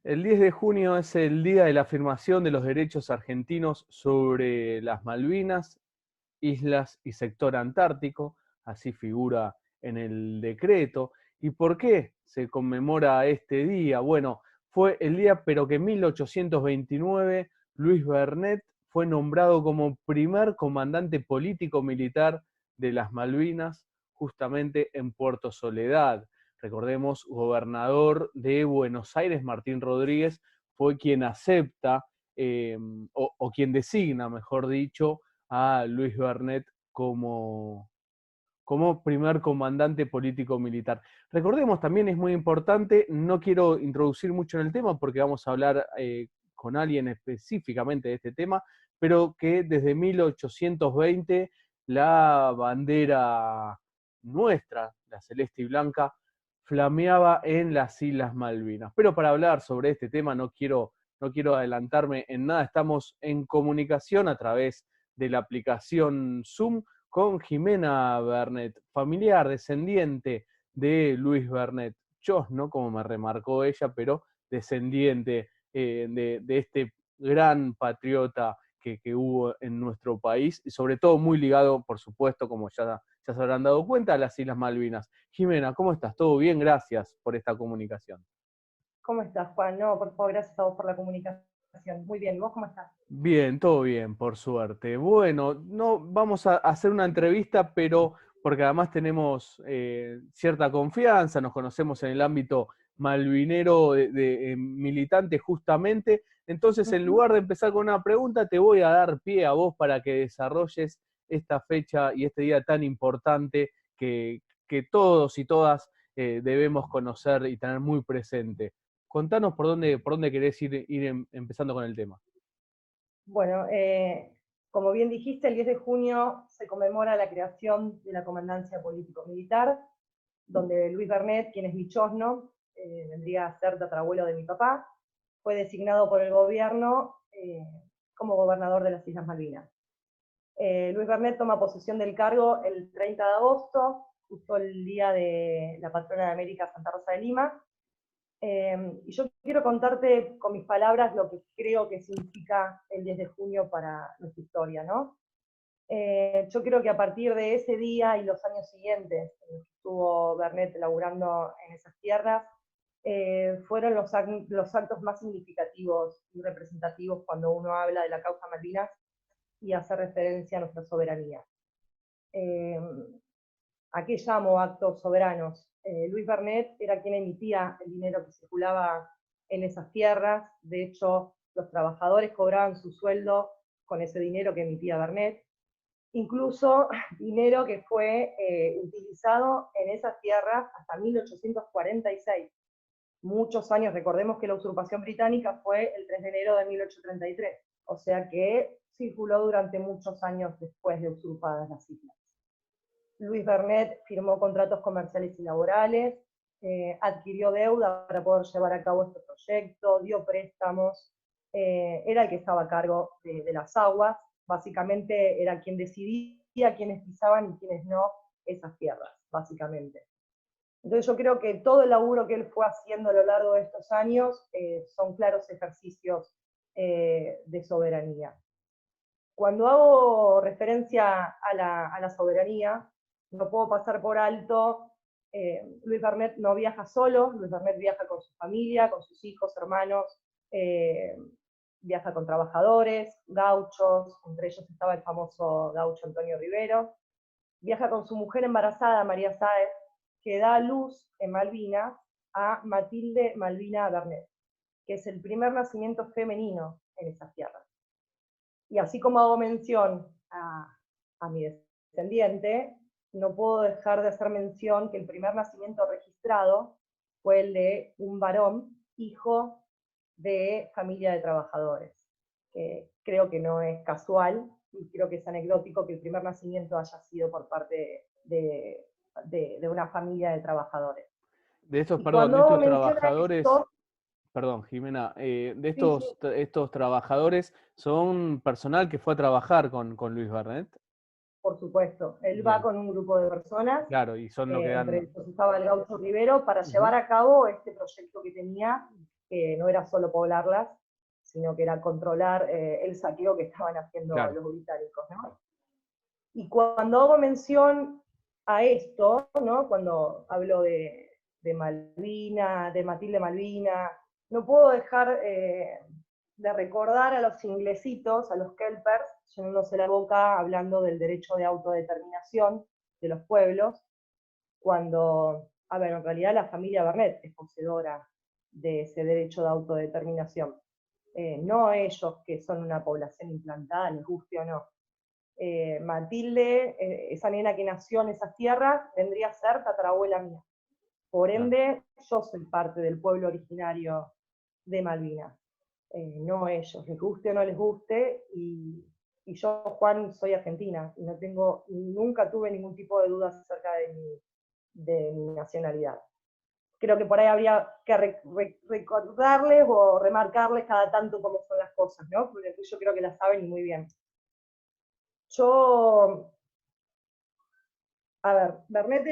El 10 de junio es el día de la afirmación de los derechos argentinos sobre las Malvinas, islas y sector antártico, así figura en el decreto. ¿Y por qué se conmemora este día? Bueno, fue el día, pero que en 1829 Luis Bernet fue nombrado como primer comandante político militar de las Malvinas, justamente en Puerto Soledad. Recordemos, gobernador de Buenos Aires, Martín Rodríguez, fue quien acepta o quien designa, mejor dicho, a Luis Bernet como primer comandante político militar. Recordemos también, es muy importante, no quiero introducir mucho en el tema porque vamos a hablar con alguien específicamente de este tema, pero que desde 1820 la bandera nuestra, la celeste y blanca, flameaba en las Islas Malvinas. Pero para hablar sobre este tema no quiero adelantarme en nada, estamos en comunicación a través de la aplicación Zoom con Jimena Bernet, familiar, descendiente de Luis Bernet. Yo, ¿no? Como me remarcó ella, pero descendiente de este gran patriota que hubo en nuestro país, y sobre todo muy ligado, por supuesto, como ya se habrán dado cuenta, a las Islas Malvinas. Jimena, ¿cómo estás? ¿Todo bien? Gracias por esta comunicación. ¿Cómo estás, Juan? No, por favor, gracias a vos por la comunicación. Muy bien, ¿y vos cómo estás? Bien, todo bien, por suerte. Bueno, no vamos a hacer una entrevista, pero porque además tenemos cierta confianza, nos conocemos en el ámbito malvinero militante justamente. Entonces, en Ujú. lugar de empezar con una pregunta, te voy a dar pie a vos para que desarrolles esta fecha y este día tan importante que todos y todas debemos conocer y tener muy presente. Contanos por dónde querés ir empezando con el tema. Bueno, como bien dijiste, el 10 de junio se conmemora la creación de la Comandancia Político-Militar, donde Luis Bernet, quien es mi chosno, vendría a ser tatarabuelo de mi papá, fue designado por el gobierno como gobernador de las Islas Malvinas. Luis Bernet toma posesión del cargo el 30 de agosto, justo el día de la patrona de América, Santa Rosa de Lima. Y yo quiero contarte con mis palabras lo que creo que significa el 10 de junio para nuestra historia, ¿no? Yo creo que a partir de ese día y los años siguientes en los que estuvo Bernet laburando en esas tierras, fueron los actos más significativos y representativos cuando uno habla de la causa Malvinas y hace referencia a nuestra soberanía. Eh, ¿A qué llamo actos soberanos? Luis Bernet era quien emitía el dinero que circulaba en esas tierras. De hecho, los trabajadores cobraban su sueldo con ese dinero que emitía Bernet. Incluso dinero que fue utilizado en esas tierras hasta 1846. Muchos años, recordemos que la usurpación británica fue el 3 de enero de 1833. O sea que circuló durante muchos años después de usurpadas las islas. Luis Bernet firmó contratos comerciales y laborales, adquirió deuda para poder llevar a cabo este proyecto, dio préstamos, era el que estaba a cargo de las aguas, básicamente era quien decidía quiénes pisaban y quiénes no esas tierras, básicamente. Entonces yo creo que todo el laburo que él fue haciendo a lo largo de estos años son claros ejercicios de soberanía. Cuando hago referencia a la soberanía, no puedo pasar por alto, Luis Bernet no viaja solo, Luis Bernet viaja con su familia, con sus hijos, hermanos, eh, viaja con trabajadores, gauchos, entre ellos estaba el famoso gaucho Antonio Rivero, viaja con su mujer embarazada, María Sáez, que da a luz en Malvinas a Matilde Malvina Bernet, que es el primer nacimiento femenino en esas tierras. Y así como hago mención a mi descendiente, no puedo dejar de hacer mención que el primer nacimiento registrado fue el de un varón, hijo de familia de trabajadores. Creo que no es casual y creo que es anecdótico que el primer nacimiento haya sido por parte de una familia de trabajadores. De estos, Y perdón, de cuando hago estos mención a trabajadores, esto, perdón, Jimena, de sí, sí, estos trabajadores son personal que fue a trabajar con Luis Bernet. por supuesto, él va Bien, con un grupo de personas, claro, y son lo que entre dan. ellos estaba el Gaucho Rivero, para llevar Ujú. a cabo este proyecto que tenía, que no era solo poblarlas, sino que era controlar el saqueo que estaban haciendo Claro. los británicos, ¿no? Y cuando hago mención a esto, ¿no? Cuando hablo de Malvina, de Matilde Malvina, no puedo dejar de recordar a los inglesitos, a los kelpers, llenándose la boca hablando del derecho de autodeterminación de los pueblos, cuando, a ver, en realidad la familia Barnett es poseedora de ese derecho de autodeterminación. No ellos, que son una población implantada, les guste o no. Matilde, esa nena que nació en esas tierras, vendría a ser tatarabuela mía. Por ende, yo soy parte del pueblo originario de Malvinas. No ellos, les guste o no les guste, y yo, Juan, soy argentina, y no tengo, nunca tuve ningún tipo de dudas acerca de mi nacionalidad. Creo que por ahí habría que recordarles o remarcarles cada tanto cómo son las cosas, ¿no? Porque yo creo que las saben y muy bien. Yo, a ver, Bernet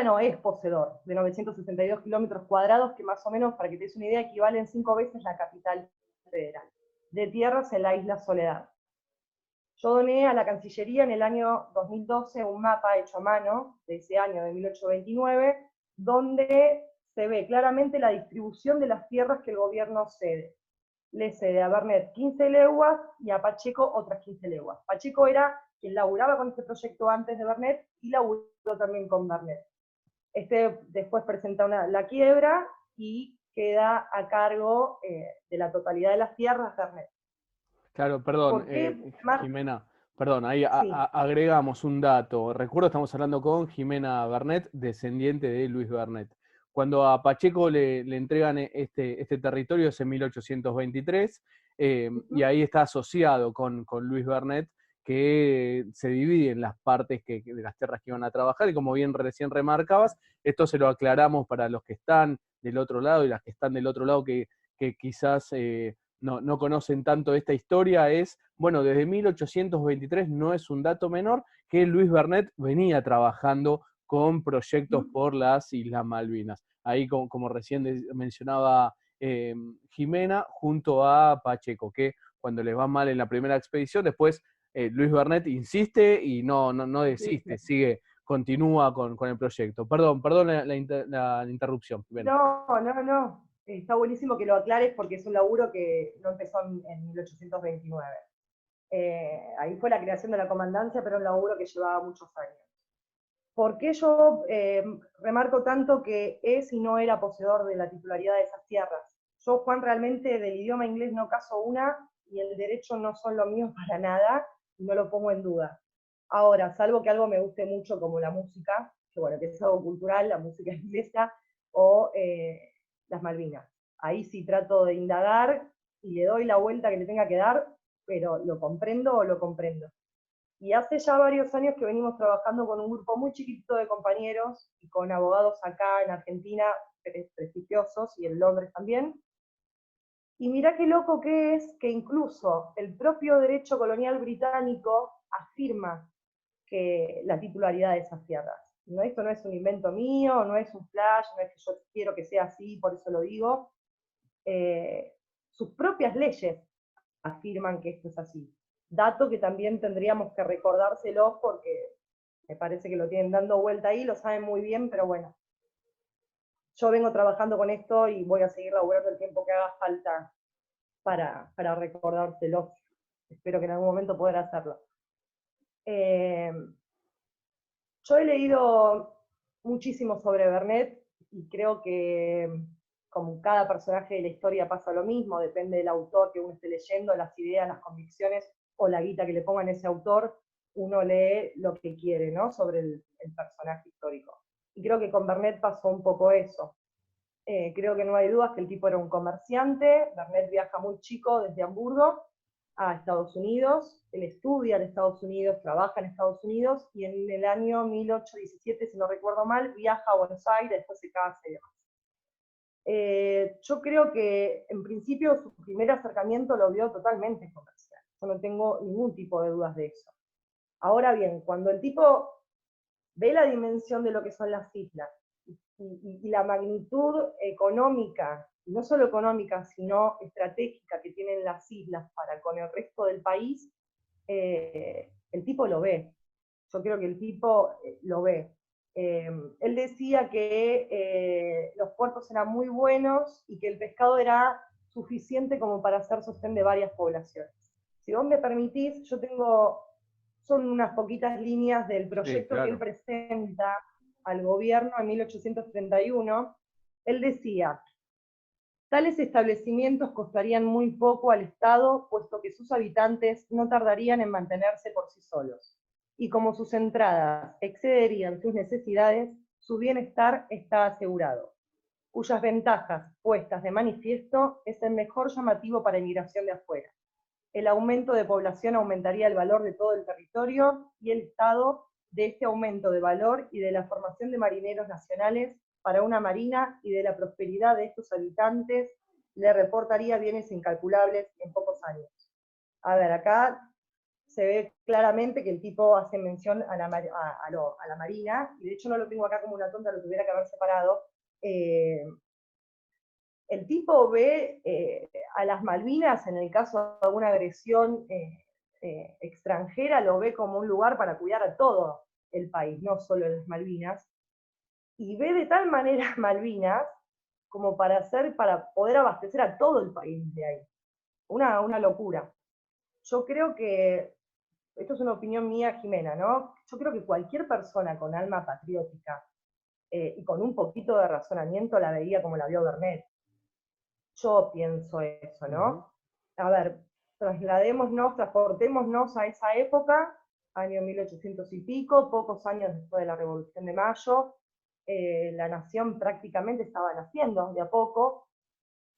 no es poseedor de 962 kilómetros cuadrados, que más o menos, para que te des una idea, equivalen 5 veces la capital federal, de tierras en la isla Soledad. Yo doné a la Cancillería en el año 2012 un mapa hecho a mano, de ese año, de 1829, donde se ve claramente la distribución de las tierras que el gobierno cede. Le cede a Bernet 15 leguas y a Pacheco otras 15 leguas. Pacheco era quien laburaba con este proyecto antes de Bernet y laburó también con Bernet. Este después presenta la quiebra y queda a cargo de la totalidad de las tierras Bernet. Claro, perdón, ¿Por qué? Jimena, perdón, ahí Sí. agregamos un dato. Recuerdo, estamos hablando con Jimena Bernet, descendiente de Luis Bernet. Cuando a Pacheco le entregan este territorio es en 1823, y ahí está asociado con Luis Bernet, que se divide en las partes de las tierras que iban a trabajar, y como bien recién remarcabas, esto se lo aclaramos para los que están del otro lado y las que están del otro lado que quizás no conocen tanto esta historia, es, bueno, desde 1823 no es un dato menor que Luis Bernet venía trabajando con proyectos por las Islas Malvinas. Ahí, como recién mencionaba Jimena, junto a Pacheco, que cuando les va mal en la primera expedición, después Luis Bernet insiste y no desiste, continúa con el proyecto. Perdón la interrupción. Ven. No. Está buenísimo que lo aclares porque es un laburo que no empezó en 1829. Ahí fue la creación de la comandancia, pero un laburo que llevaba muchos años. ¿Por qué yo remarco tanto que es y no era poseedor de la titularidad de esas tierras? Yo, Juan, realmente del idioma inglés no caso una, y el derecho no son lo mío para nada, y no lo pongo en duda. Ahora, salvo que algo me guste mucho como la música, que bueno, que es algo cultural, la música inglesa, o las Malvinas. Ahí sí trato de indagar y le doy la vuelta que le tenga que dar, pero ¿lo comprendo o lo comprendo? Y hace ya varios años que venimos trabajando con un grupo muy chiquito de compañeros y con abogados acá en Argentina, prestigiosos, y en Londres también. Y mirá qué loco que es que incluso el propio derecho colonial británico afirma que la titularidad de esas tierras. No, esto no es un invento mío, no es un flash, no es que yo quiero que sea así, por eso lo digo. Sus propias leyes afirman que esto es así. Dato que también tendríamos que recordárselos porque me parece que lo tienen dando vuelta ahí, lo saben muy bien, pero bueno. Yo vengo trabajando con esto y voy a seguir laburando el tiempo que haga falta para recordárselos. Espero que en algún momento poder hacerlo. Yo he leído muchísimo sobre Bernet y creo que como cada personaje de la historia pasa lo mismo, depende del autor que uno esté leyendo, las ideas, las convicciones o la guita que le pongan a ese autor, uno lee lo que quiere, ¿no? Sobre el personaje histórico. Y creo que con Bernet pasó un poco eso. Creo que no hay dudas que el tipo era un comerciante. Bernet viaja muy chico desde Hamburgo a Estados Unidos, él estudia en Estados Unidos, trabaja en Estados Unidos, y en el año 1817, si no recuerdo mal, viaja a Buenos Aires, después se casa y demás. Yo creo que en principio su primer acercamiento lo vio totalmente comercial. Yo no tengo ningún tipo de dudas de eso. Ahora bien, cuando el tipo ve la dimensión de lo que son las islas, y la magnitud económica, no solo económica, sino estratégica que tienen las islas para con el resto del país, el tipo lo ve. Yo creo que el tipo lo ve. Él decía que los puertos eran muy buenos y que el pescado era suficiente como para hacer sostén de varias poblaciones. Si vos me permitís, yo tengo, son unas poquitas líneas del proyecto claro. que él presenta al gobierno en 1831. Él decía: tales establecimientos costarían muy poco al Estado, puesto que sus habitantes no tardarían en mantenerse por sí solos. Y como sus entradas excederían sus necesidades, su bienestar está asegurado, cuyas ventajas puestas de manifiesto es el mejor llamativo para emigración de afuera. El aumento de población aumentaría el valor de todo el territorio y el Estado de este aumento de valor y de la formación de marineros nacionales para una marina y de la prosperidad de estos habitantes le reportaría bienes incalculables en pocos años. A ver, acá se ve claramente que el tipo hace mención a la marina, y de hecho no lo tengo acá como una tonta, lo tuviera que haber separado. El tipo ve a las Malvinas, en el caso de alguna agresión extranjera, lo ve como un lugar para cuidar a todo el país, no solo las Malvinas, y ve de tal manera Malvinas como para poder abastecer a todo el país de ahí. Una locura. Yo creo que, esto es una opinión mía, Jimena, ¿no? Yo creo que cualquier persona con alma patriótica y con un poquito de razonamiento la veía como la vio Bernet. Yo pienso eso, ¿no? A ver, transportémonos a esa época, año 1800 y pico, pocos años después de la Revolución de Mayo, la nación prácticamente estaba naciendo de a poco,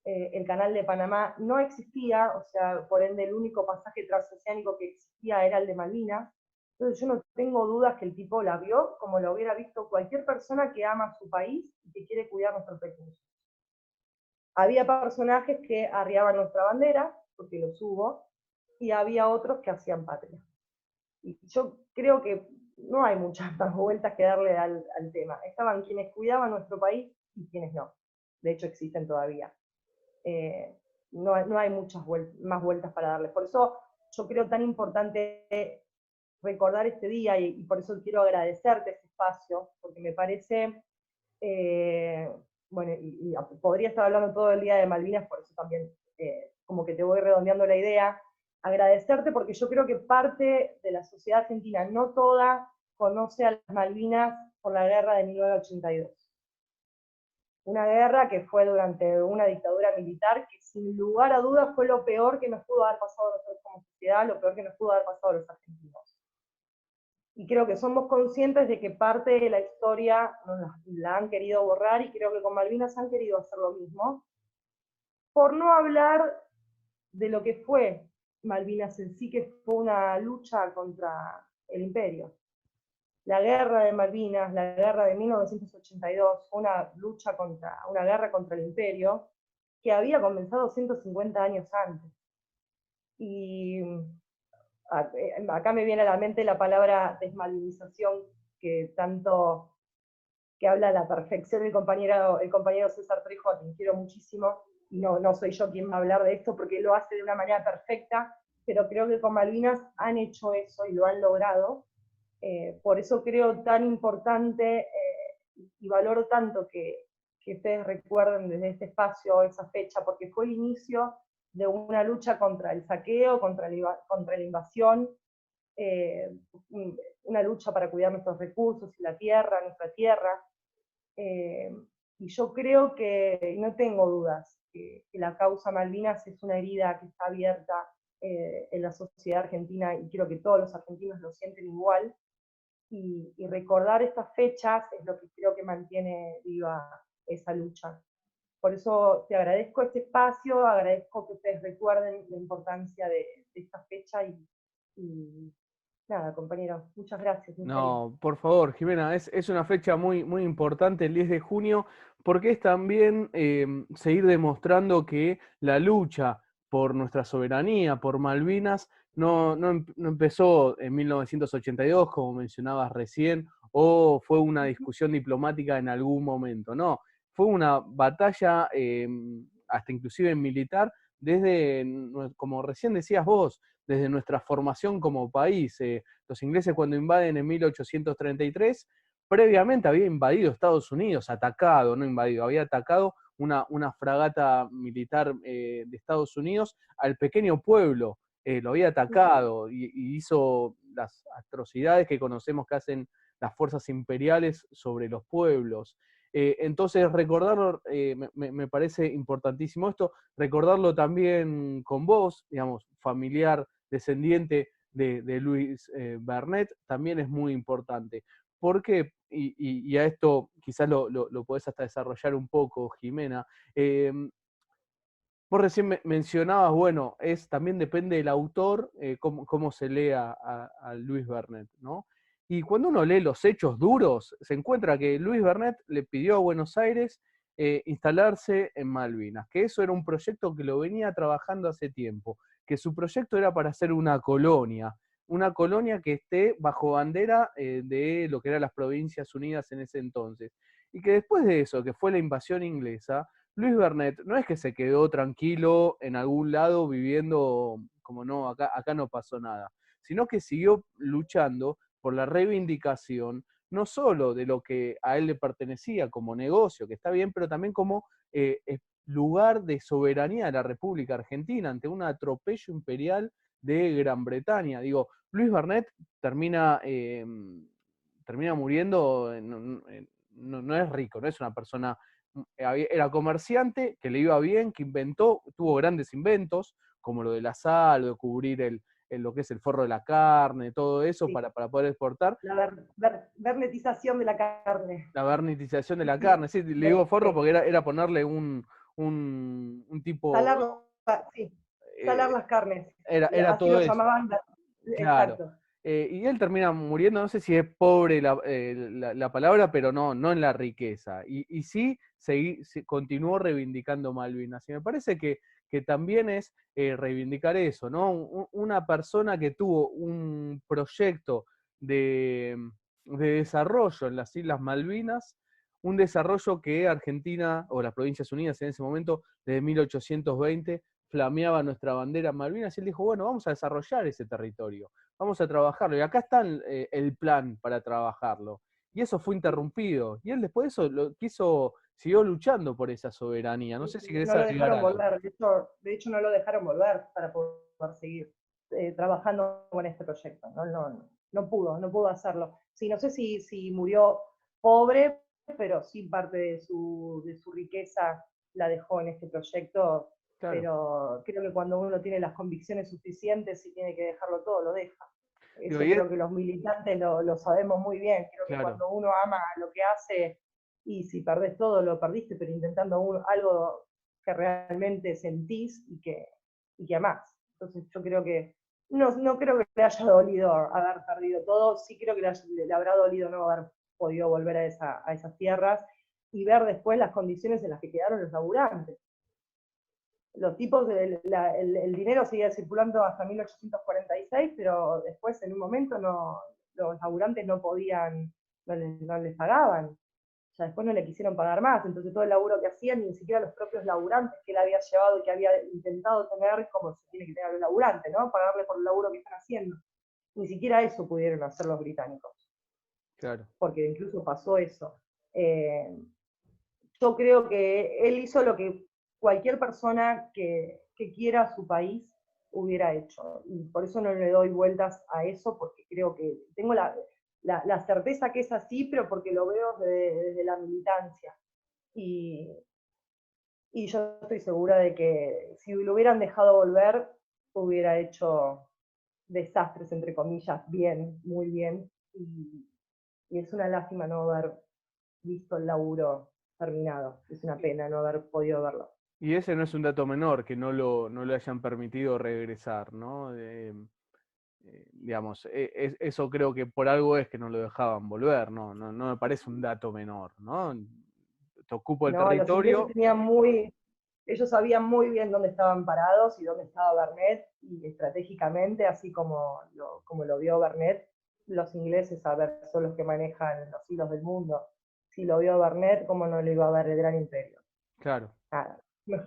el canal de Panamá no existía, o sea, por ende el único pasaje transoceánico que existía era el de Malvinas. Entonces yo no tengo dudas que el tipo la vio como lo hubiera visto cualquier persona que ama su país y que quiere cuidar nuestros recursos. Había personajes que arriaban nuestra bandera, porque los hubo, y había otros que hacían patria. Y yo creo que no hay muchas más vueltas que darle al tema. Estaban quienes cuidaban nuestro país y quienes no. De hecho, existen todavía. No hay muchas más vueltas para darles. Por eso yo creo tan importante recordar este día y por eso quiero agradecerte este espacio, porque me parece, bueno, y podría estar hablando todo el día de Malvinas, por eso también como que te voy redondeando la idea. Agradecerte porque yo creo que parte de la sociedad argentina, no toda, conoce a las Malvinas por la guerra de 1982. Una guerra que fue durante una dictadura militar que sin lugar a dudas fue lo peor que nos pudo haber pasado a nosotros como sociedad, lo peor que nos pudo haber pasado a los argentinos. Y creo que somos conscientes de que parte de la historia la han querido borrar y creo que con Malvinas han querido hacer lo mismo. Por no hablar de lo que fue Malvinas en sí, que fue una lucha contra el imperio. La guerra de Malvinas, la guerra de 1982, fue una guerra contra el imperio que había comenzado 150 años antes. Y acá me viene a la mente la palabra desmalvinización, que tanto que habla a la perfección el compañero César Trejo, a quien quiero muchísimo, y no soy yo quien va a hablar de esto porque lo hace de una manera perfecta, pero creo que con Malvinas han hecho eso y lo han logrado. Por eso creo tan importante y valoro tanto que ustedes recuerden desde este espacio esa fecha, porque fue el inicio de una lucha contra el saqueo, contra la invasión, una lucha para cuidar nuestros recursos y nuestra tierra. Y yo creo que, y no tengo dudas, que la causa Malvinas es una herida que está abierta en la sociedad argentina y creo que todos los argentinos lo sienten igual. Y recordar estas fechas es lo que creo que mantiene viva esa lucha. Por eso te agradezco este espacio, agradezco que ustedes recuerden la importancia de esta fecha y nada, compañero, muchas gracias. No, por favor, Jimena, es una fecha muy, muy importante, el 10 de junio, porque es también seguir demostrando que la lucha por nuestra soberanía, por Malvinas, no empezó en 1982, como mencionabas recién, o fue una discusión diplomática en algún momento, no, fue una batalla hasta inclusive militar desde, como recién decías vos, desde nuestra formación como país. Los ingleses cuando invaden en 1833, previamente había invadido Estados Unidos, atacado, no invadido, había atacado una fragata militar de Estados Unidos al pequeño pueblo, lo había atacado y hizo las atrocidades que conocemos que hacen las fuerzas imperiales sobre los pueblos. Entonces recordarlo, me parece importantísimo esto, recordarlo también con vos, digamos, familiar, descendiente de Louis Barnett, también es muy importante. ¿Por qué? Y a esto quizás lo podés hasta desarrollar un poco, Jimena. Vos recién mencionabas, bueno, también depende del autor cómo se lee a Louis Barnett, ¿no? Y cuando uno lee los hechos duros, se encuentra que Louis Barnett le pidió a Buenos Aires instalarse en Malvinas, que eso era un proyecto que lo venía trabajando hace tiempo, que su proyecto era para hacer una colonia que esté bajo bandera de lo que eran las Provincias Unidas en ese entonces. Y que después de eso, que fue la invasión inglesa, Louis Barnett no es que se quedó tranquilo en algún lado viviendo como no, acá no pasó nada, sino que siguió luchando por la reivindicación no solo de lo que a él le pertenecía como negocio, que está bien, pero también como lugar de soberanía de la República Argentina ante un atropello imperial de Gran Bretaña. Digo, Louis Barnett termina muriendo, no es rico, no es una persona, era comerciante, que le iba bien, que inventó, tuvo grandes inventos, como lo de la sal, lo de cubrir lo que es el forro de la carne, todo eso Sí. para poder exportar. La vernetización de la carne. La vernitización de la carne, sí, le digo forro porque era ponerle un Salar, tipo... sí, salar eh, las carnes. era Así todo lo eso. llamaban. Claro. Exacto. Y él termina muriendo, no sé si es pobre la palabra, pero no en la riqueza. Y sí continuó reivindicando Malvinas. Y me parece que también es reivindicar eso, ¿no? Una persona que tuvo un proyecto de desarrollo en las Islas Malvinas, un desarrollo que Argentina, o las Provincias Unidas en ese momento, desde 1820, flameaba nuestra bandera en Malvinas, y él dijo, bueno, vamos a desarrollar ese territorio, vamos a trabajarlo, y acá está el plan para trabajarlo. Y eso fue interrumpido, y él después de eso siguió luchando por esa soberanía. No sé si querés No lo agregar dejaron algo. volver, de hecho no lo dejaron volver para poder seguir trabajando con este proyecto. No pudo hacerlo. Sí, no sé si murió pobre, pero sí parte de su riqueza la dejó en este proyecto. Claro. Pero creo que cuando uno tiene las convicciones suficientes y tiene que dejarlo todo, lo deja. Digo, Eso creo que los militantes lo sabemos muy bien. Creo que claro. cuando uno ama lo que hace, y si perdés todo, lo perdiste, pero intentando algo que realmente sentís y que amás. Entonces yo creo que, no creo que le haya dolido haber perdido todo, sí creo que le habrá dolido no haber podido volver a esas tierras y ver después las condiciones en las que quedaron los laburantes. Los tipos, el dinero seguía circulando hasta 1846, pero después en un momento los laburantes no podían, no les pagaban. Ya después no le quisieron pagar más, entonces todo el laburo que hacían, ni siquiera los propios laburantes que él había llevado y que había intentado tener, como se tiene que tener un laburante, ¿no? Pagarle por el laburo que están haciendo. Ni siquiera eso pudieron hacer los británicos, Claro. porque incluso pasó eso. Yo creo que él hizo lo que cualquier persona que quiera su país hubiera hecho. Y por eso no le doy vueltas a eso, porque creo que tengo la certeza que es así, pero porque lo veo desde la militancia. Y, y yo estoy segura de que si lo hubieran dejado volver, hubiera hecho desastres, entre comillas, bien, muy bien. Y es una lástima no haber visto el laburo terminado. Es una pena no haber podido verlo. Y ese no es un dato menor, que no le hayan permitido regresar, ¿no? Digamos, eso creo que por algo es que no lo dejaban volver, no me parece un dato menor, ¿no? Te ocupo el No, los ingleses territorio. ellos sabían muy bien dónde estaban parados y dónde estaba Barnett, y estratégicamente, así como lo vio Barnett, los ingleses, a ver, son los que manejan los hilos del mundo. Si lo vio Barnett, ¿cómo no lo iba a ver el Gran Imperio? Claro. Nada, no,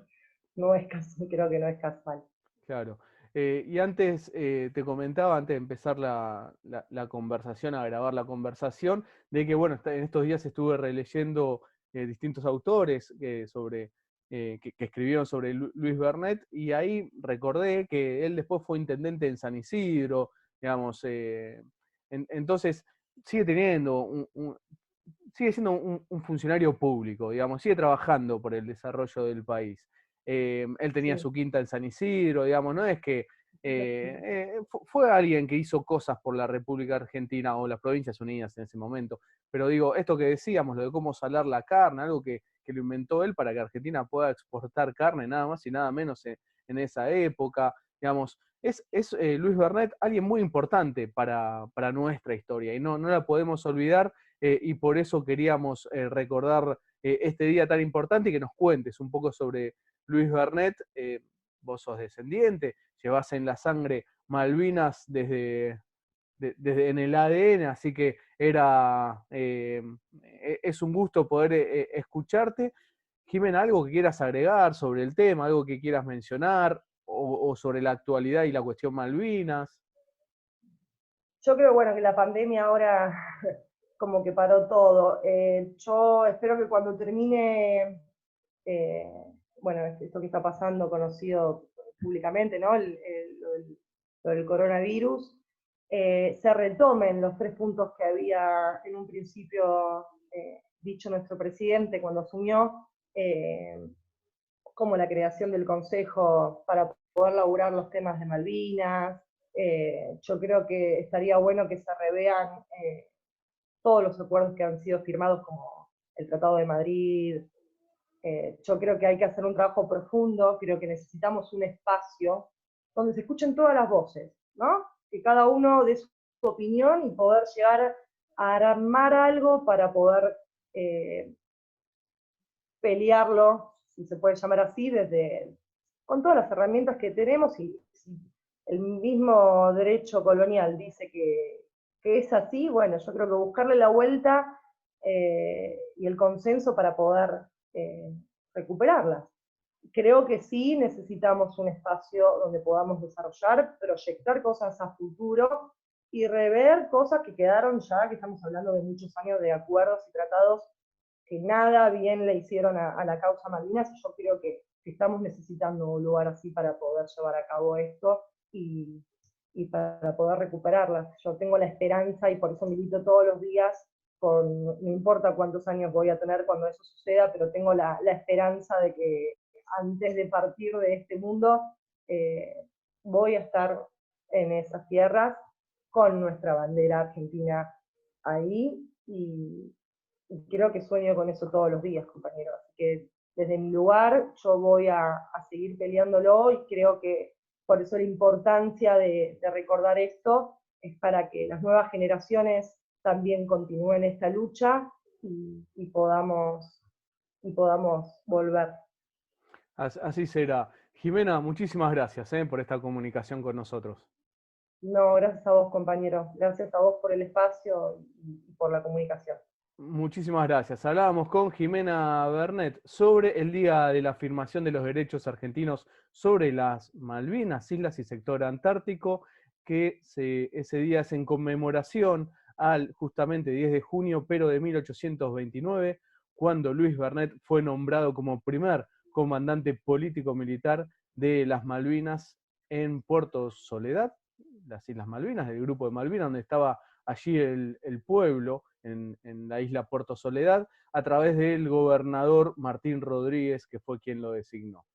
no es casual, creo que no es casual. Claro. Y antes te comentaba, antes de empezar la conversación, a grabar la conversación, de que, bueno, en estos días estuve releyendo distintos autores que escribieron sobre Luis Bernet, y ahí recordé que él después fue intendente en San Isidro, digamos, entonces sigue teniendo sigue siendo un funcionario público, digamos, sigue trabajando por el desarrollo del país. Él tenía Sí, su quinta en San Isidro, digamos, no es que fue alguien que hizo cosas por la República Argentina o las Provincias Unidas en ese momento, pero digo, esto que decíamos, lo de cómo salar la carne, algo que lo inventó él para que Argentina pueda exportar carne nada más y nada menos en esa época, digamos, es Luis Bernet alguien muy importante para nuestra historia y no la podemos olvidar, y por eso queríamos recordar este día tan importante y que nos cuentes un poco sobre Luis Bernet. Vos sos descendiente, llevás en la sangre Malvinas desde en el ADN, así que es un gusto poder escucharte. Jimena, ¿algo que quieras agregar sobre el tema, algo que quieras mencionar, o sobre la actualidad y la cuestión Malvinas? yo creo, bueno, que la pandemia ahora como que paró todo. Yo espero que cuando termine, eh, bueno, esto que está pasando, conocido públicamente, ¿no? Lo del coronavirus, se retomen los 3 puntos que había en un principio dicho nuestro presidente cuando asumió, como la creación del Consejo para poder laburar los temas de Malvinas. Yo creo que estaría bueno que se revean todos los acuerdos que han sido firmados, como el Tratado de Madrid. Yo creo que hay que hacer un trabajo profundo, creo que necesitamos un espacio donde se escuchen todas las voces, ¿no? Que cada uno dé su opinión y poder llegar a armar algo para poder eh, pelearlo, si se puede llamar así, con todas las herramientas que tenemos, y si el mismo derecho colonial dice que es así, bueno, yo creo que buscarle la vuelta y el consenso para poder eh, recuperarlas. Creo que sí necesitamos un espacio donde podamos desarrollar, proyectar cosas a futuro y rever cosas que quedaron ya, que estamos hablando de muchos años de acuerdos y tratados que nada bien le hicieron a la causa Malvinas, y yo creo que estamos necesitando un lugar así para poder llevar a cabo esto y para poder recuperarlas. Yo tengo la esperanza, y por eso milito todos los días, no importa cuántos años voy a tener cuando eso suceda, pero tengo la esperanza de que antes de partir de este mundo voy a estar en esas tierras con nuestra bandera argentina ahí, y creo que sueño con eso todos los días, compañeros. Así que desde mi lugar yo voy a seguir peleándolo, y creo que por eso la importancia de recordar esto es para que las nuevas generaciones también continúen esta lucha y podamos volver. Así será. Jimena, muchísimas gracias por esta comunicación con nosotros. No, gracias a vos, compañero. Gracias a vos por el espacio y por la comunicación. Muchísimas gracias. Hablábamos con Jimena Bernet sobre el día de la afirmación de los derechos argentinos sobre las Malvinas, islas y sector antártico, que ese día es en conmemoración al justamente 10 de junio, pero de 1829, cuando Luis Bernet fue nombrado como primer comandante político-militar de las Malvinas en Puerto Soledad, las Islas Malvinas, del grupo de Malvinas, donde estaba allí el pueblo en la isla Puerto Soledad, a través del gobernador Martín Rodríguez, que fue quien lo designó.